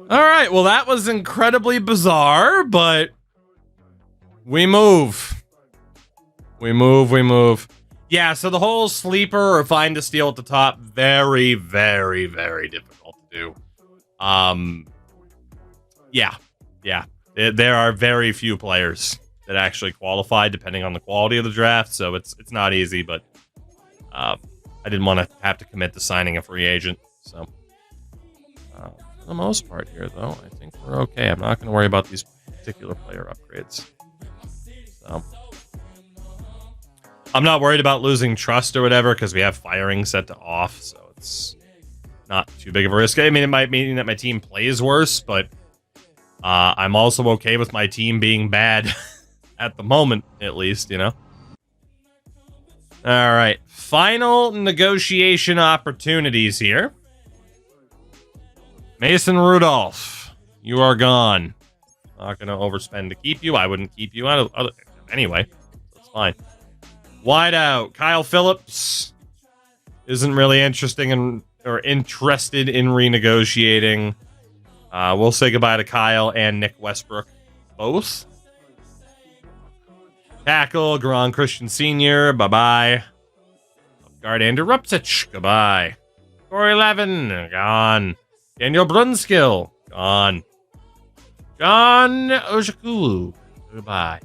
All right, well, that was incredibly bizarre, but we move. We move. Yeah, so the whole sleeper or find a steal at the top, very, very, very difficult to do. Yeah. There are very few players that actually qualify, depending on the quality of the draft, so it's not easy, but I didn't want to have to commit to signing a free agent, so... for the most part here, though, I think we're okay. I'm not going to worry about these particular player upgrades. So, I'm not worried about losing trust or whatever, because we have firing set to off, so it's not too big of a risk. I mean, it might mean that my team plays worse, but I'm also okay with my team being bad at the moment, at least, you know? All right. Final negotiation opportunities here. Mason Rudolph, you are gone. Not going to overspend to keep you. I wouldn't keep you anyway. That's fine. Wide out. Kyle Phillips isn't really interested in renegotiating. We'll say goodbye to Kyle and Nick Westbrook, both. Tackle, Garon Christian Sr., bye-bye. Guard Andrew Rupsich, goodbye. Corey Levin, gone. Daniel Brunskill, gone. John Ojakulu, goodbye.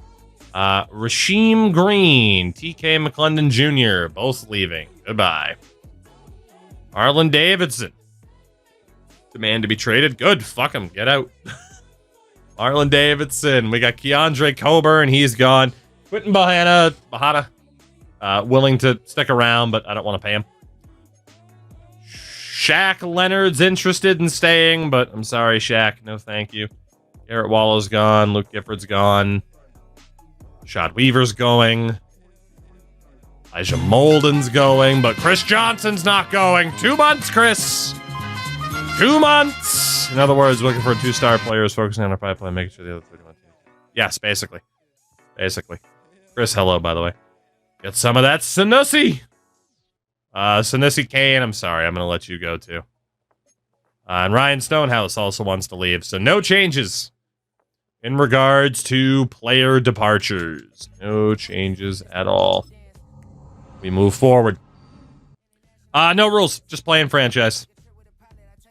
Rasheem Green, TK McClendon Jr., both leaving, goodbye. Arlen Davidson, demand to be traded, good, fuck him, get out. Arlen Davidson, we got Keandre Coburn, he's gone. Quentin Bahana, willing to stick around, but I don't want to pay him. Shaq Leonard's interested in staying, but I'm sorry, Shaq. No, thank you. Garrett Wallow's gone. Luke Gifford's gone. Shad Weaver's going. Elijah Molden's going, but Chris Johnson's not going. 2 months, Chris. 2 months. In other words, looking for 2-star players, focusing on a 5-play, making sure the other 31 teams. Yes, basically. Chris, hello, by the way. Get some of that Sanusi. Sanusi Kane, I'm sorry. I'm going to let you go, too. And Ryan Stonehouse also wants to leave. So no changes in regards to player departures. No changes at all. We move forward. No rules. Just playing franchise.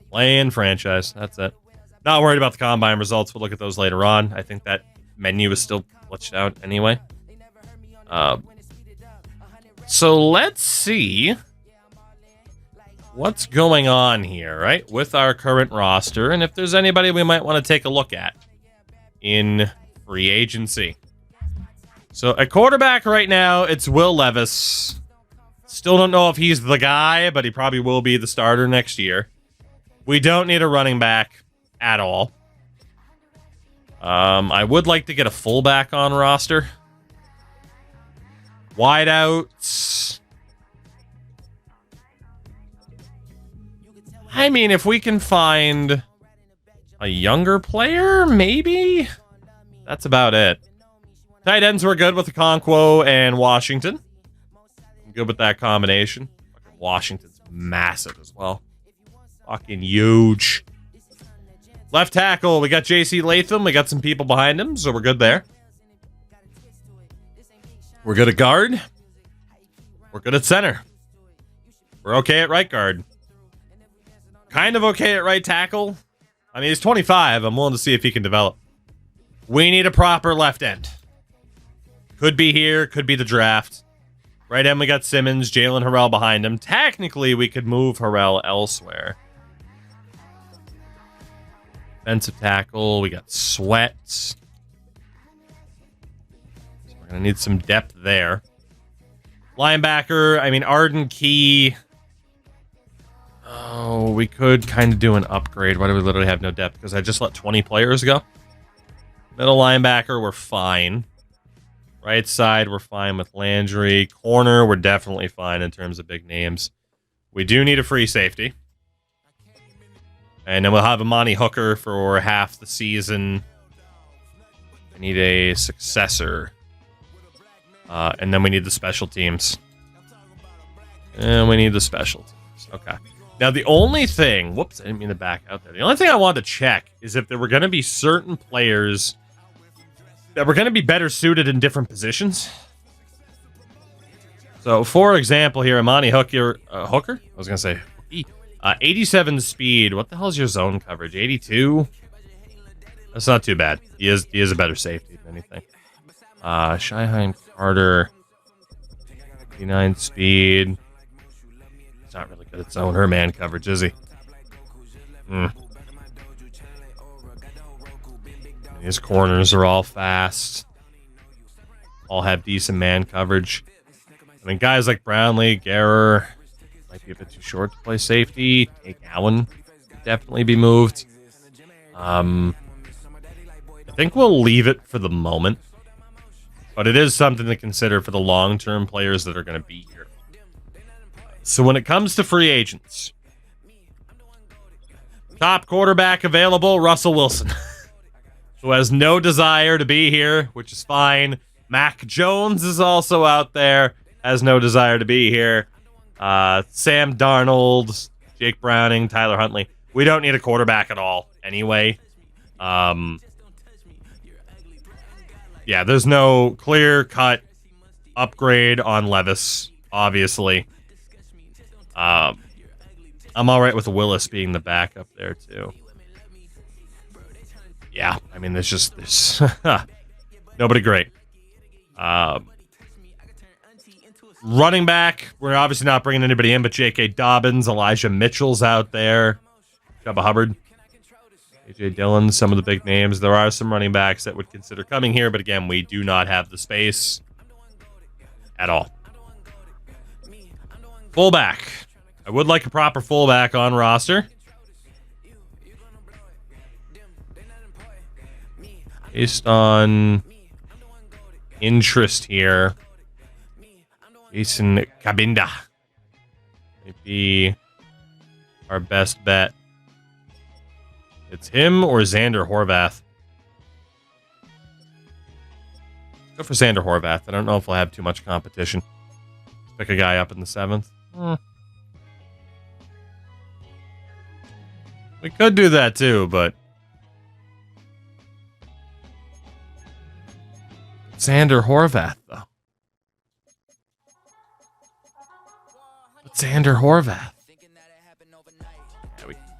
Playing franchise. That's it. Not worried about the combine results. We'll look at those later on. I think that menu is still glitched out anyway. So let's see what's going on here, right, with our current roster, and if there's anybody we might want to take a look at in free agency. So at quarterback right now, it's Will Levis. Still don't know if he's the guy, but he probably will be the starter next year. We don't need a running back at all. I would like to get a fullback on roster. Wideouts. I mean, if we can find a younger player, maybe? That's about it. Tight ends were good with Okonkwo and Washington. I'm good with that combination. Washington's massive as well. Fucking huge. Left tackle, we got J.C. Latham. We got some people behind him, so we're good there. We're good at guard. We're good at center. We're okay at right guard. Kind of okay at right tackle. I mean, he's 25. I'm willing to see if he can develop. We need a proper left end. Could be here. Could be the draft. Right end, we got Simmons. Jalen Harrell behind him. Technically, we could move Harrell elsewhere. Defensive tackle. We got Sweat. So we're going to need some depth there. Linebacker. I mean, Arden Key. Oh, we could kind of do an upgrade. Why do we literally have no depth? Because I just let 20 players go. Middle linebacker, we're fine. Right side, we're fine with Landry. Corner, we're definitely fine in terms of big names. We do need a free safety. And then we'll have Amani Hooker for half the season. I need a successor. And then we need the special teams. And we need the special teams. Okay. Now, the only thing... Whoops, I didn't mean to back out there. The only thing I wanted to check is if there were going to be certain players that were going to be better suited in different positions. So, for example here, Imani Hooker... Hooker? I was going to say... 87 speed. What the hell is your zone coverage? 82? That's not too bad. He is a better safety than anything. Shyheim Carter... 89 speed... He's not really good at zone or man coverage, is he? His corners are all fast. All have decent man coverage. I mean, guys like Brownlee, Guerrer might be a bit too short to play safety. Take Allen could definitely be moved. I think we'll leave it for the moment. But it is something to consider for the long-term players that are going to be here. So when it comes to free agents, top quarterback available, Russell Wilson, who has no desire to be here, which is fine. Mac Jones is also out there, has no desire to be here. Sam Darnold, Jake Browning, Tyler Huntley. We don't need a quarterback at all anyway. Yeah, there's no clear-cut upgrade on Levis, obviously. I'm all right with Willis being the backup there, too. Yeah, I mean, there's nobody great. Running back, we're obviously not bringing anybody in but J.K. Dobbins. Elijah Mitchell's out there. Chuba Hubbard. A.J. Dillon, some of the big names. There are some running backs that would consider coming here, but again, we do not have the space at all. Fullback. I would like a proper fullback on roster. Based on interest here, Jason Cabinda might be our best bet. It's him or Xander Horvath. Go for Xander Horvath. I don't know if we'll have too much competition. Pick a guy up in the 7th. We could do that too, but Xander Horvath, though. But Xander Horvath.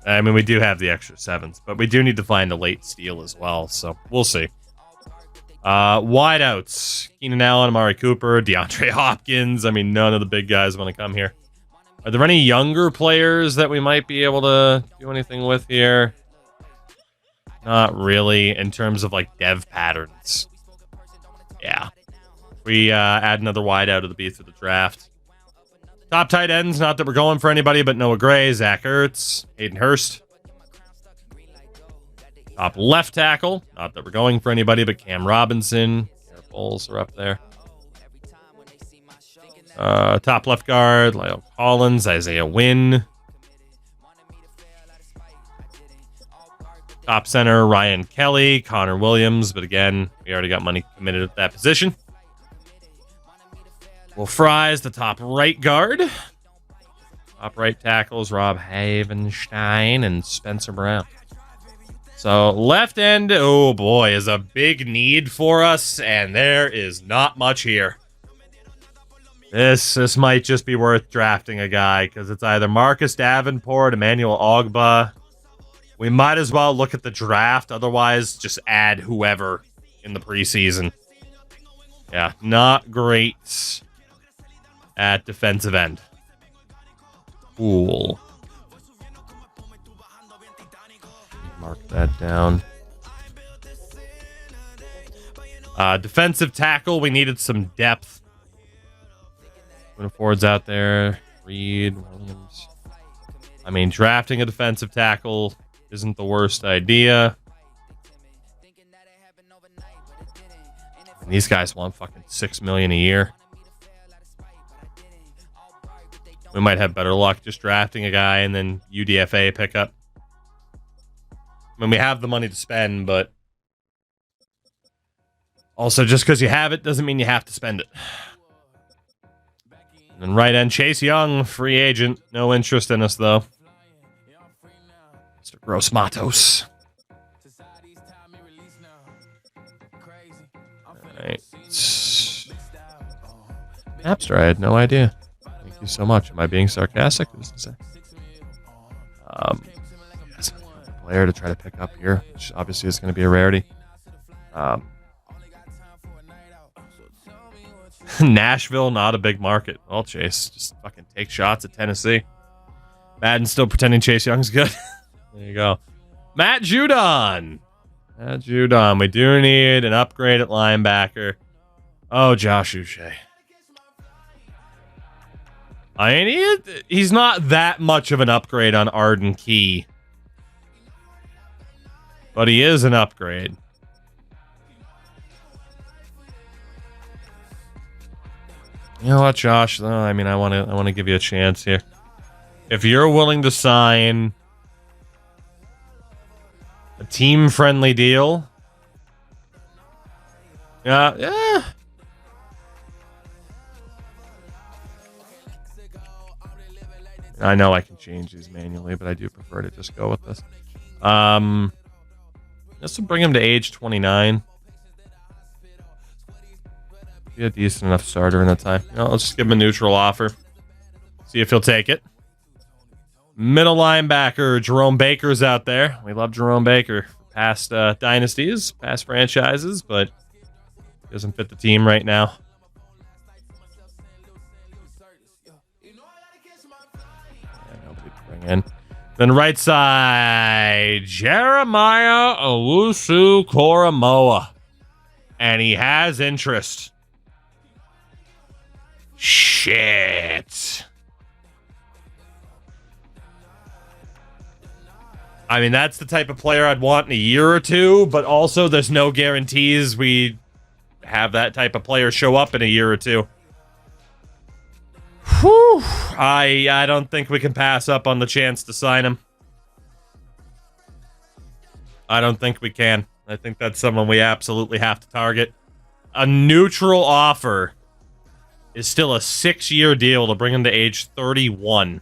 Yeah, we do have the extra 7s, but we do need to find a late steal as well, so we'll see. Wideouts. Keenan Allen, Amari Cooper, DeAndre Hopkins. I mean, none of the big guys want to come here. Are there any younger players that we might be able to do anything with here? Not really, in terms of, like, dev patterns. Yeah. We add another wideout to the beat for the draft. Top tight ends, not that we're going for anybody, but Noah Gray, Zach Ertz, Hayden Hurst. Top left tackle, not that we're going for anybody, but Cam Robinson. Their Bulls are up there. Top left guard, Lyle Collins, Isaiah Wynn. Top center, Ryan Kelly, Connor Williams, but again, we already got money committed at that position. Will Fry's the top right guard. Top right tackles, Rob Havenstein and Spencer Brown. So left end, oh boy, is a big need for us, and there is not much here. This might just be worth drafting a guy, because it's either Marcus Davenport, Emmanuel Ogba. We might as well look at the draft, otherwise just add whoever in the preseason. Yeah, not great at defensive end. Cool. Mark that down. Defensive tackle, we needed some depth. Ford's out there. Reed, Williams. I mean, drafting a defensive tackle isn't the worst idea. And these guys want fucking $6 million a year. We might have better luck just drafting a guy and then UDFA pickup. I mean, we have the money to spend, but also just because you have it doesn't mean you have to spend it. And then right end, Chase Young, free agent. No interest in us, though. Gross Matos. Alright. Napster, I had no idea. Thank you so much. Am I being sarcastic? Yes, player to try to pick up here, which obviously is going to be a rarity. Nashville, not a big market. Well, Chase, just fucking take shots at Tennessee. Madden still pretending Chase Young's good. There you go. Matt Judon. Matt Judon. We do need an upgrade at linebacker. Oh, Josh Uche. I mean, he's not that much of an upgrade on Arden Key. But he is an upgrade. You know what, Josh? I mean, I want to give you a chance here. If you're willing to sign a team-friendly deal, yeah. I know I can change these manually, but I do prefer to just go with this. This will bring him to age 29. Be a decent enough starter in that time. You know, let's just give him a neutral offer. See if he'll take it. Middle linebacker, Jerome Baker's out there. We love Jerome Baker. Past dynasties, past franchises, but he doesn't fit the team right now. Nobody to bring in. Then right side, Jeremiah Owusu-Koramoah. And he has interest. Shit. I mean, that's the type of player I'd want in a year or two, but also there's no guarantees we have that type of player show up in a year or two. Whew. I don't think we can pass up on the chance to sign him. I don't think we can. I think that's someone we absolutely have to target. A neutral offer is still a 6-year deal to bring him to age 31.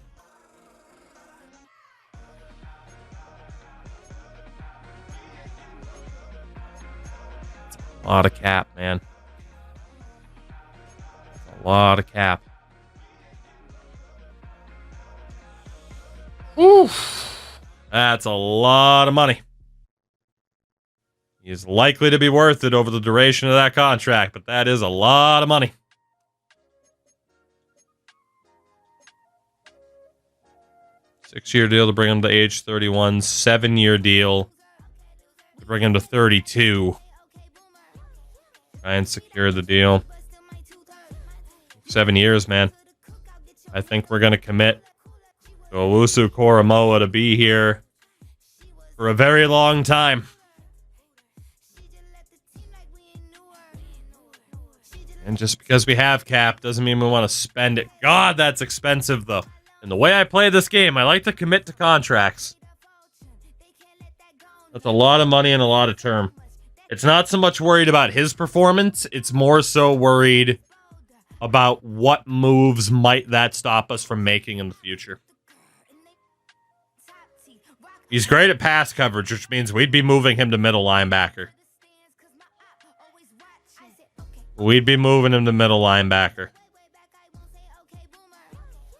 A lot of cap, man. A lot of cap. Oof. That's a lot of money. He is likely to be worth it over the duration of that contract, but that is a lot of money. Six-year deal to bring him to age 31. 7-year deal to bring him to 32. Try and secure the deal. 7 years, man. I think we're going to commit to Owusu-Koramoah to be here for a very long time. And just because we have cap doesn't mean we want to spend it. God, that's expensive, though. And the way I play this game, I like to commit to contracts. That's a lot of money and a lot of term. It's not so much worried about his performance. It's more so worried about what moves might that stop us from making in the future. He's great at pass coverage, which means we'd be moving him to middle linebacker. We'd be moving him to middle linebacker.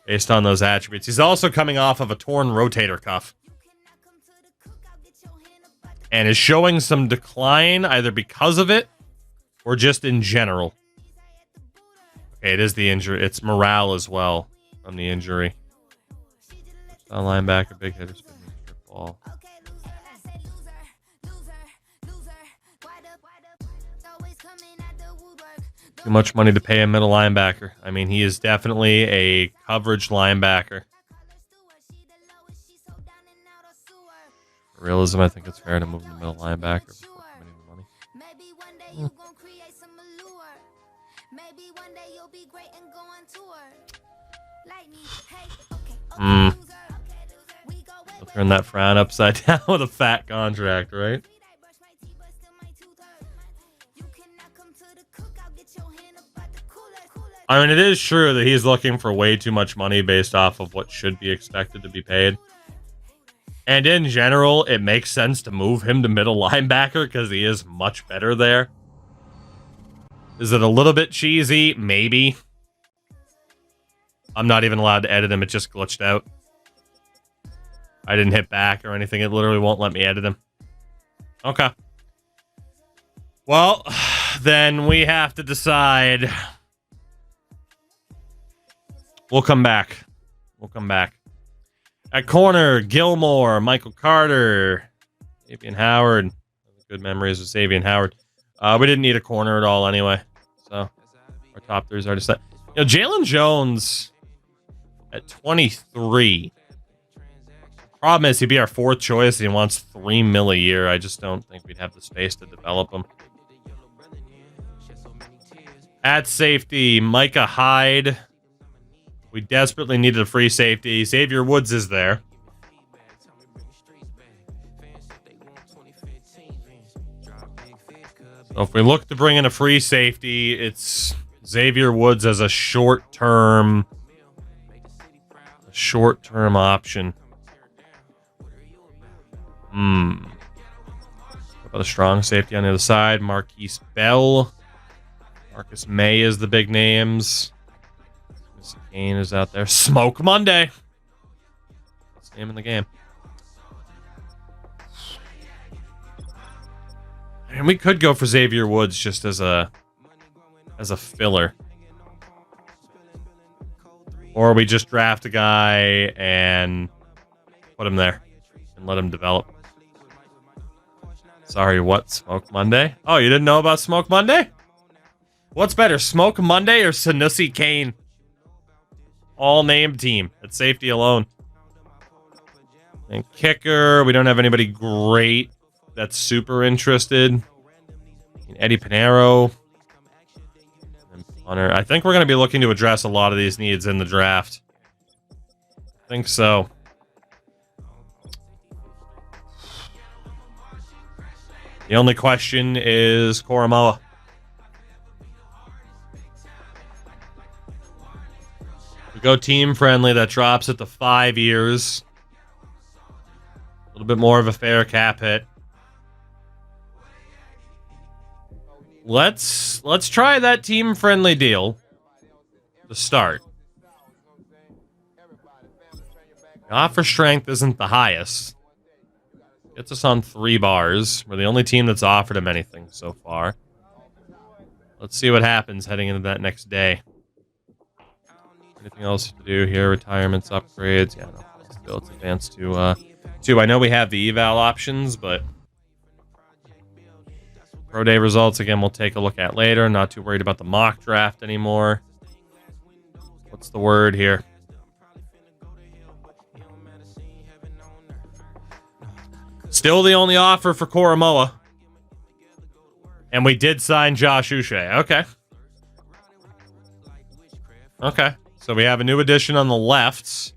Based on those attributes. He's also coming off of a torn rotator cuff. And is showing some decline either because of it or just in general. Okay, it is the injury. It's morale as well from the injury. Touchdown linebacker, big hitter, spin strip ball. Too much money to pay a middle linebacker. I mean, he is definitely a coverage linebacker. For realism, I think it's fair to move him to middle linebacker before committing the money. I'll turn that frown upside down with a fat contract, right? I mean, it is true that he's looking for way too much money based off of what should be expected to be paid. And in general, it makes sense to move him to middle linebacker because he is much better there. Is it a little bit cheesy? Maybe. I'm not even allowed to edit him. It just glitched out. I didn't hit back or anything. It literally won't let me edit him. Okay. Well, then we have to decide. We'll come back. We'll come back. At corner, Gilmore, Michael Carter, Xavier Howard. Good memories of Xavier Howard. We didn't need a corner at all anyway. So our top three is already set. You know, Jalen Jones at 23. Problem is, he'd be our fourth choice and he wants $3 million a year. I just don't think we'd have the space to develop him. At safety, Micah Hyde. We desperately needed a free safety. Xavier Woods is there. So if we look to bring in a free safety, it's Xavier Woods as a short-term option. What about a strong safety on the other side? Marquise Bell. Marcus May is the big names. Kane is out there. Smoke Monday. That's the name in the game. And we could go for Xavier Woods just as a filler. Or we just draft a guy and put him there and let him develop. Sorry, what? Smoke Monday? Oh, you didn't know about Smoke Monday? What's better, Smoke Monday or Sanusi Kane? All named team at safety alone. And kicker, we don't have anybody great that's super interested. Eddie Pinheiro. And punter. I think we're going to be looking to address a lot of these needs in the draft. I think so. The only question is Koromoa. We go team friendly. That drops it to 5 years. A little bit more of a fair cap hit. Let's try that team friendly deal to start. The offer strength isn't the highest. Gets us on 3 bars. We're the only team that's offered him anything so far. Let's see what happens heading into that next day. Anything else to do here? Retirements, upgrades. Yeah, no. Still, it's advanced to 2. I know we have the eval options, but pro day results, again, we'll take a look at later. Not too worried about the mock draft anymore. What's the word here? Still the only offer for Koromoa. And we did sign Josh Uche. Okay. Okay. So we have a new addition on the left. It's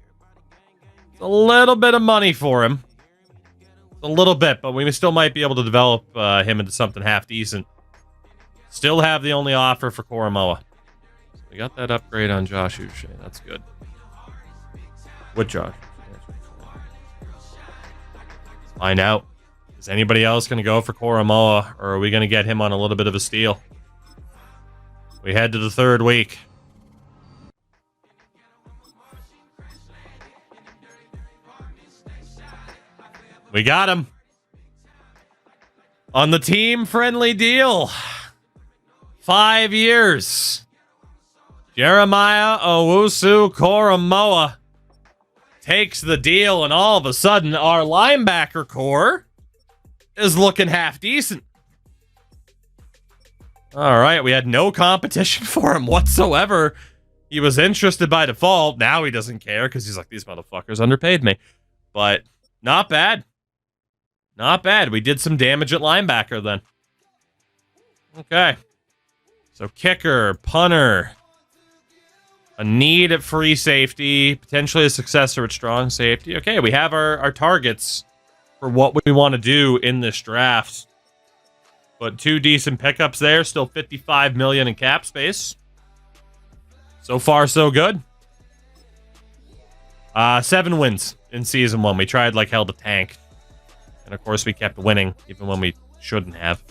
a little bit of money for him. A little bit, but we still might be able to develop him into something half decent. Still have the only offer for Koromoa. So we got that upgrade on Josh Uche. That's good. With Josh. Let's find out. Is anybody else going to go for Koromoa, or are we going to get him on a little bit of a steal? We head to the 3rd week. We got him. On the team-friendly deal. 5 years. Jeremiah Owusu-Koramoah takes the deal, and all of a sudden, our linebacker core is looking half decent. All right, we had no competition for him whatsoever. He was interested by default. Now he doesn't care because he's like, these motherfuckers underpaid me. But not bad. Not bad. We did some damage at linebacker then. Okay. So kicker, punter, a need at free safety, potentially a successor at strong safety. Okay, we have our targets for what we want to do in this draft. But 2 decent pickups there. Still $55 million in cap space. So far, so good. 7 wins in season 1. We tried like hell to tank. And of course we kept winning, even when we shouldn't have.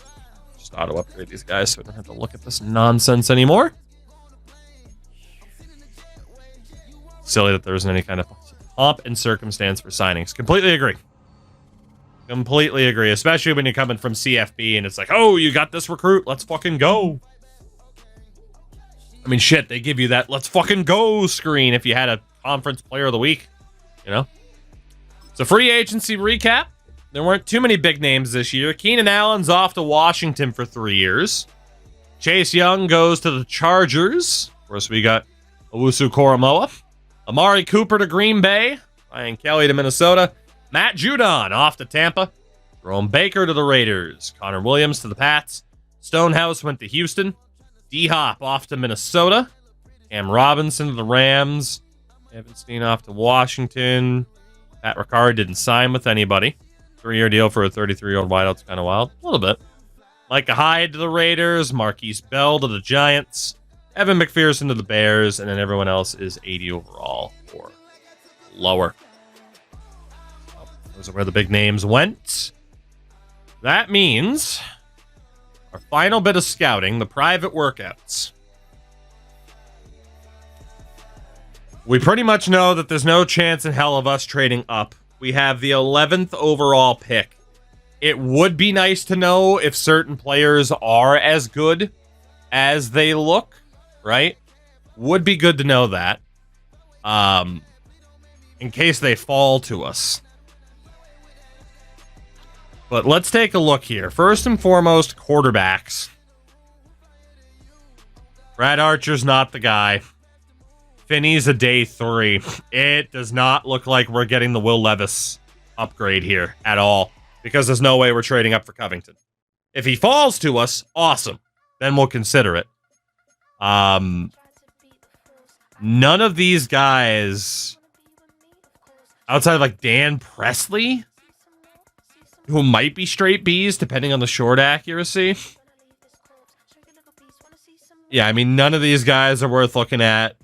Just auto-upgrade these guys so we don't have to look at this nonsense anymore. Silly that there isn't any kind of pomp and circumstance for signings. Completely agree. Completely agree, especially when you're coming from CFB and it's like, oh, you got this recruit, let's fucking go. I mean, shit, they give you that let's fucking go screen if you had a conference player of the week, you know? So free agency recap. There weren't too many big names this year. Keenan Allen's off to Washington for 3 years. Chase Young goes to the Chargers. Of course, we got Owusu Koromoa. Amari Cooper to Green Bay. Ryan Kelly to Minnesota. Matt Judon off to Tampa. Jerome Baker to the Raiders. Connor Williams to the Pats. Stonehouse went to Houston. D-Hop off to Minnesota. Cam Robinson to the Rams. Evanstein off to Washington. Pat Ricard didn't sign with anybody. 3-year deal for a 33-year-old wideout's kind of wild. A little bit. Micah Hyde to the Raiders. Marquise Bell to the Giants. Evan McPherson to the Bears. And then everyone else is 80 overall or lower. So those are where the big names went. That means our final bit of scouting, the private workouts. We pretty much know that there's no chance in hell of us trading up. We have the 11th overall pick. It would be nice to know if certain players are as good as they look, right? Would be good to know that. In case they fall to us. But let's take a look here. First and foremost, quarterbacks. Brad Archer's not the guy. Finney's a day 3. It does not look like we're getting the Will Levis upgrade here at all. Because there's no way we're trading up for Covington. If he falls to us, awesome. Then we'll consider it. None of these guys, outside of like Dan Presley, who might be straight Bs depending on the short accuracy. Yeah, I mean, none of these guys are worth looking at.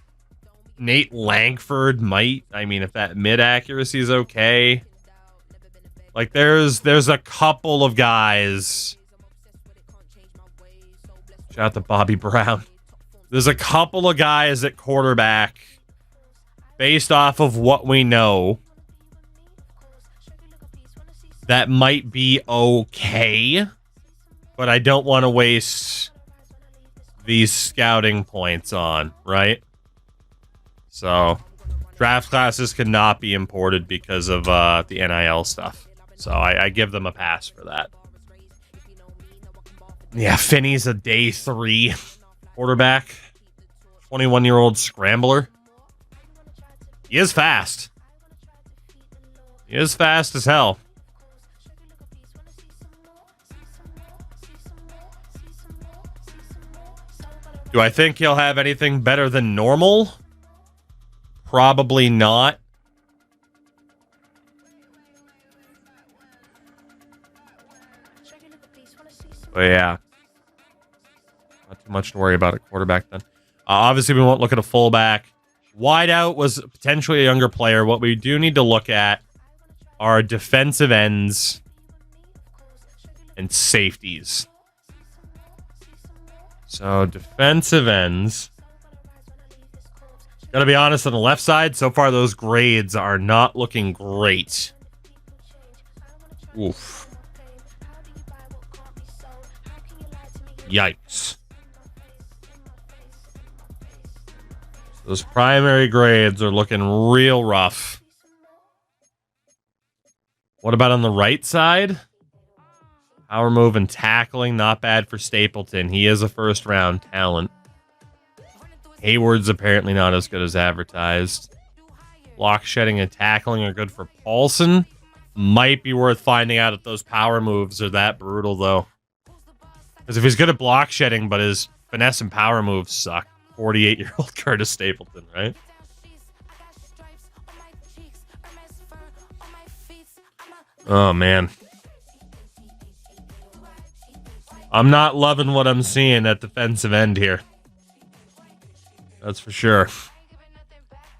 Nate Langford might. I mean, if that mid accuracy is okay. Like, there's a couple of guys. Shout out to Bobby Brown. There's a couple of guys at quarterback based off of what we know that might be okay, but I don't want to waste these scouting points on, right? So, draft classes cannot be imported because of the NIL stuff. So, I give them a pass for that. Yeah, Finney's a day 3 quarterback. 21-year-old scrambler. He is fast. He is fast as hell. Do I think he'll have anything better than normal? Probably not. But yeah. Not too much to worry about at quarterback then. Obviously, we won't look at a fullback. Wideout was potentially a younger player. What we do need to look at are defensive ends and safeties. So, defensive ends. Gotta be honest, on the left side, so far those grades are not looking great. Oof. Yikes. Those primary grades are looking real rough. What about on the right side? Power move and tackling, not bad for Stapleton. He is a first-round talent. Hayward's apparently not as good as advertised. Block shedding and tackling are good for Paulson. Might be worth finding out if those power moves are that brutal, though. Because if he's good at block shedding, but his finesse and power moves suck. 48-year-old Curtis Stapleton, right? Oh, man. I'm not loving what I'm seeing at defensive end here. That's for sure.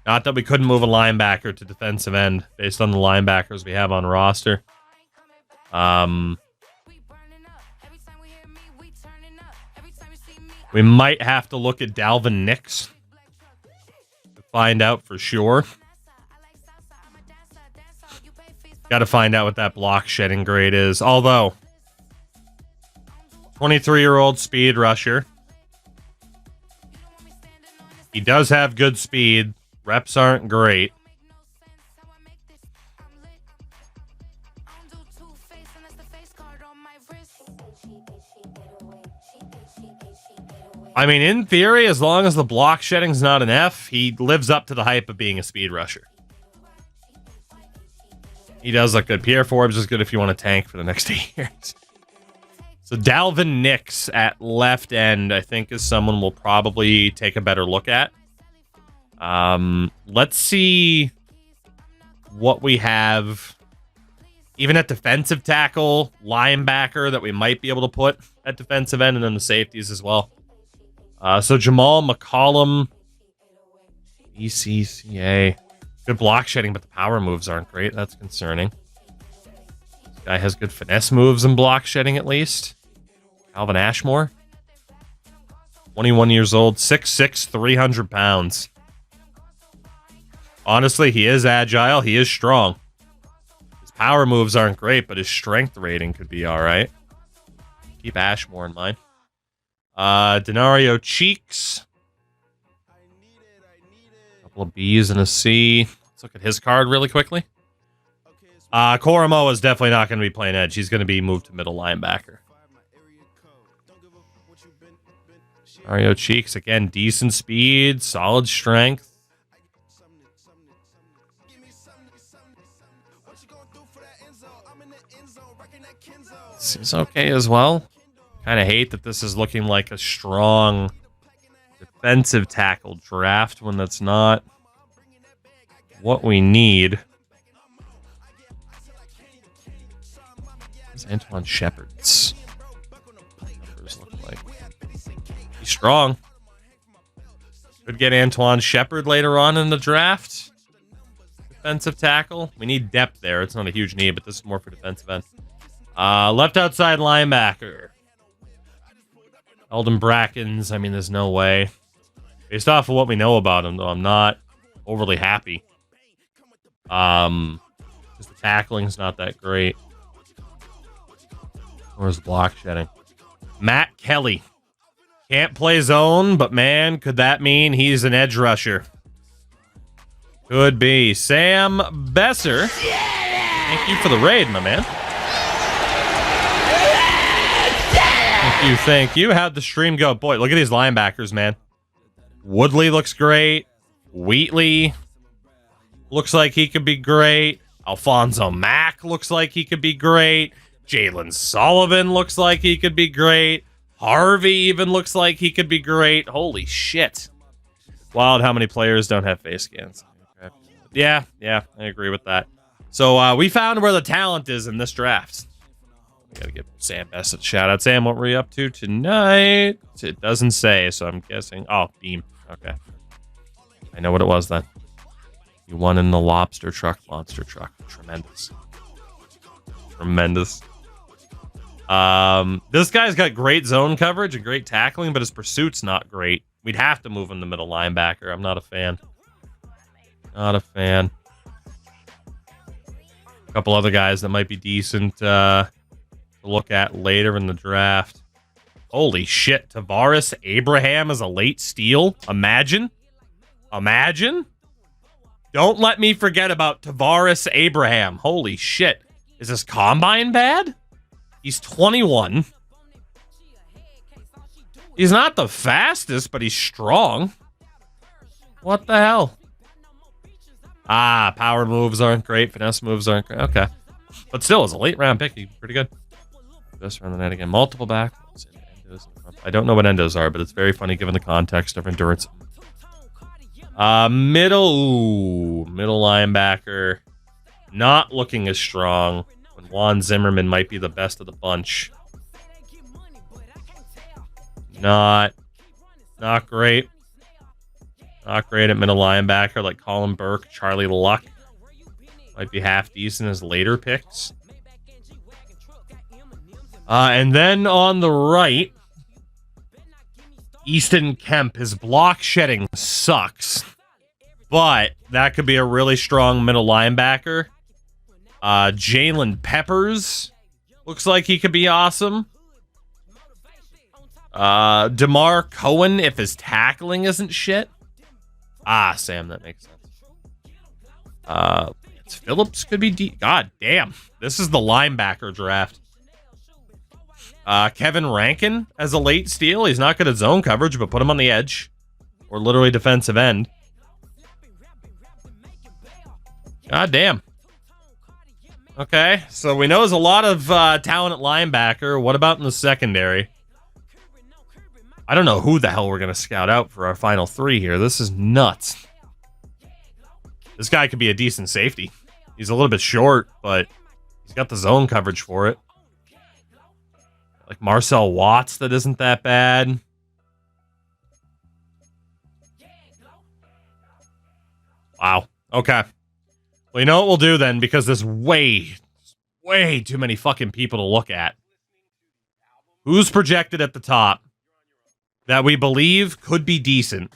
Not that we couldn't move a linebacker to defensive end based on the linebackers we have on roster. We might have to look at Dalvin Nix to find out for sure. Got to find out what that block shedding grade is. Although, 23-year-old speed rusher. He does have good speed. Reps aren't great. I mean, in theory, as long as the block shedding's not an F, he lives up to the hype of being a speed rusher. He does look good. Pierre Forbes is good if you want to tank for the next 8 years. So Dalvin Nix at left end, I think, is someone we'll probably take a better look at. Let's see what we have, even at defensive tackle, linebacker, that we might be able to put at defensive end, and then the safeties as well. So Jamal McCollum, ECCA. Good block shedding, but the power moves aren't great. That's concerning. This guy has good finesse moves and block shedding, at least. Alvin Ashmore. 21 years old, 6'6", 300 pounds. Honestly, he is agile. He is strong. His power moves aren't great, but his strength rating could be all right. Keep Ashmore in mind. Denario Cheeks. Couple of B's and a C. Let's look at his card really quickly. Koromo is definitely not going to be playing edge. He's going to be moved to middle linebacker. Denario Cheeks, again, decent speed, solid strength. Seems okay as well. Kind of hate that this is looking like a strong defensive tackle draft when that's not what we need. What's Antoine Shepard's numbers look like? He's strong. Could get Antoine Shepard later on in the draft. Defensive tackle. We need depth there. It's not a huge need, but this is more for defensive end. Left outside linebacker. Eldon Brackens. I mean, there's no way. Based off of what we know about him, though, I'm not overly happy. Because the tackling's not that great. Where's the block shedding? Matt Kelly. Can't play zone, but man, could that mean he's an edge rusher? Could be. Sam Besser. Thank you for the raid, my man. Thank you. How'd the stream go? Boy, look at these linebackers, man. Woodley looks great. Wheatley looks like he could be great. Alfonso Mack looks like he could be great. Jalen Sullivan looks like he could be great. Harvey even looks like he could be great. Holy shit. Wild how many players don't have face scans. Yeah, I agree with that. So we found where the talent is in this draft. We gotta give Sam Best a shout out. Sam, what were you up to tonight? It doesn't say, so I'm guessing. Oh, Beam. Okay. I know what it was then. You won in the monster truck. Tremendous. This guy's got great zone coverage and great tackling, but his pursuit's not great. We'd have to move him to middle linebacker. I'm not a fan. Not a fan. A couple other guys that might be decent to look at later in the draft. Holy shit. Tavares Abraham is a late steal. Imagine. Don't let me forget about Tavares Abraham. Holy shit. Is this combine bad? He's 21. He's not the fastest, but he's strong. What the hell? Power moves aren't great. Finesse moves aren't great. Okay. But still, as a late round pick, he's pretty good. Just run the net again. Multiple back. I don't know what endos are, but it's very funny given the context of endurance. Middle linebacker. Not looking as strong. When Juan Zimmerman might be the best of the bunch. Not great. Not great at middle linebacker like Colin Burke, Charlie Luck. Might be half decent as later picks. And then on the right, Easton Kemp. His block shedding sucks, but that could be a really strong middle linebacker. Jalen Peppers looks like he could be awesome. DeMar Cohen, if his tackling isn't shit. Sam, that makes sense. Phillips could be God damn. This is the linebacker draft. Kevin Rankin as a late steal. He's not good at zone coverage, but put him on the edge. Or literally defensive end. God damn. Okay, so we know there's a lot of talent at linebacker. What about in the secondary? I don't know who the hell we're going to scout out for our final three here. This is nuts. This guy could be a decent safety. He's a little bit short, but he's got the zone coverage for it. Like Marcel Watts, that isn't that bad. Wow. Okay. Well, you know what we'll do then, because there's way too many fucking people to look at. Who's projected at the top that we believe could be decent?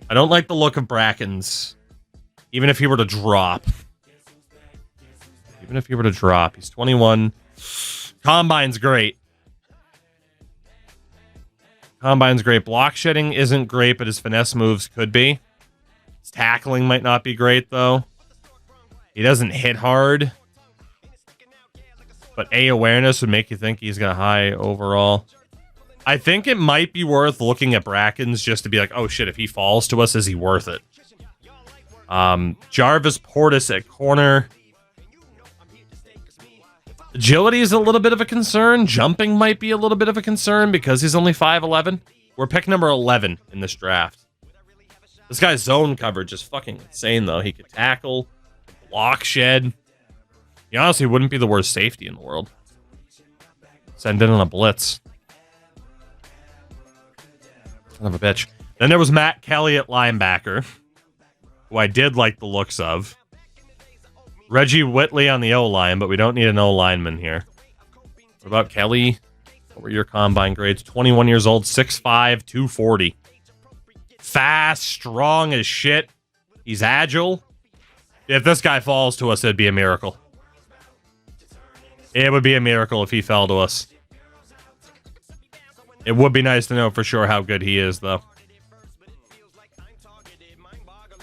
I don't like the look of Brackens. Even if he were to drop. Even if he were to drop. He's 21. Combine's great. Combine's great. Block shedding isn't great, but his finesse moves could be. His tackling might not be great, though. He doesn't hit hard. But A, awareness would make you think he's got high overall. I think it might be worth looking at Brackens just to be like, oh shit, if he falls to us, is he worth it? Jarvis Portis at corner. Agility is a little bit of a concern. Jumping might be a little bit of a concern because he's only 5'11". We're pick number 11 in this draft. This guy's zone coverage is fucking insane, though. He could tackle, block shed. He honestly wouldn't be the worst safety in the world. Send in on a blitz. Son of a bitch. Then there was Matt Kelly at linebacker, who I did like the looks of. Reggie Whitley on the O-line, but we don't need an O-lineman here. What about Kelly? What were your combine grades? 21 years old, 6'5", 240. Fast, strong as shit. He's agile. If this guy falls to us, it'd be a miracle. It would be a miracle if he fell to us. It would be nice to know for sure how good he is, though.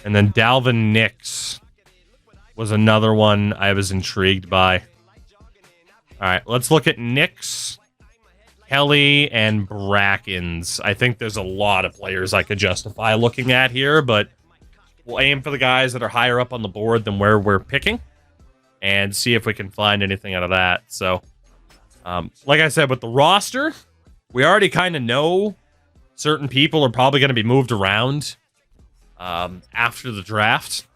And then Dalvin Nix was another one I was intrigued by. All right, let's look at Nix, Kelly, and Brackens. I think there's a lot of players I could justify looking at here, but we'll aim for the guys that are higher up on the board than where we're picking and see if we can find anything out of that. So, like I said, with the roster, we already kind of know certain people are probably going to be moved around after the draft.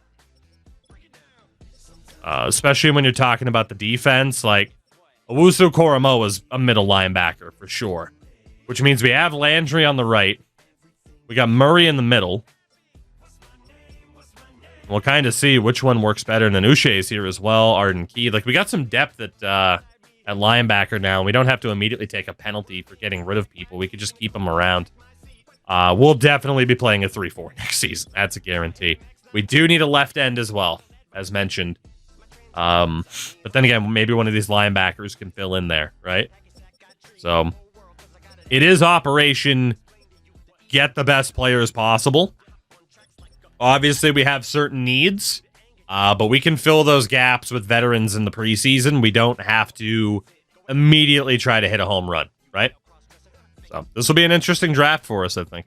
Especially when you're talking about the defense. Like, Owusu Koromo was a middle linebacker for sure. Which means we have Landry on the right. We got Murray in the middle. We'll kind of see which one works better. And then Uche's here as well. Arden Key. Like, we got some depth at linebacker now. We don't have to immediately take a penalty for getting rid of people. We could just keep them around. We'll definitely be playing a 3-4 next season. That's a guarantee. We do need a left end as well, as mentioned. But then again, maybe one of these linebackers can fill in there, right? So, it is Operation Get the Best Players Possible. Obviously, we have certain needs, but we can fill those gaps with veterans in the preseason. We don't have to immediately try to hit a home run, right? So, this will be an interesting draft for us, I think.